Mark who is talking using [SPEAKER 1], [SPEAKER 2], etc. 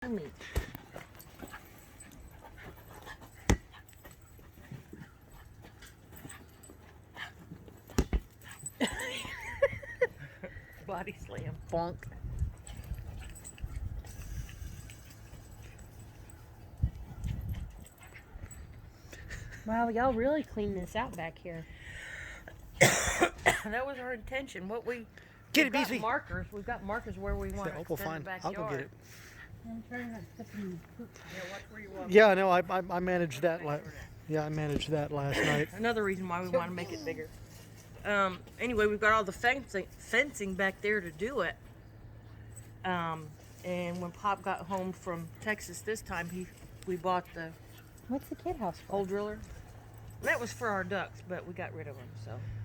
[SPEAKER 1] meat. Body slam. Bonk. Wow, y'all really cleaned this out back here. That was our intention. What we
[SPEAKER 2] Get
[SPEAKER 1] we've
[SPEAKER 2] it,
[SPEAKER 1] got
[SPEAKER 2] Beasley.
[SPEAKER 1] markers. We've got markers where we want to
[SPEAKER 2] Oh, fine. I'll go get it.
[SPEAKER 1] I'm trying not to put them in poop.
[SPEAKER 3] Yeah, watch where you walk.
[SPEAKER 2] Yeah, no, I managed that. I managed that last night.
[SPEAKER 1] Another reason why we want to make it bigger. Anyway, we've got all the fencing back there to do it. And when Pop got home from Texas this time, we bought the
[SPEAKER 4] What's the kid house for?
[SPEAKER 1] hole driller. That was for our ducks, but we got rid of them. So.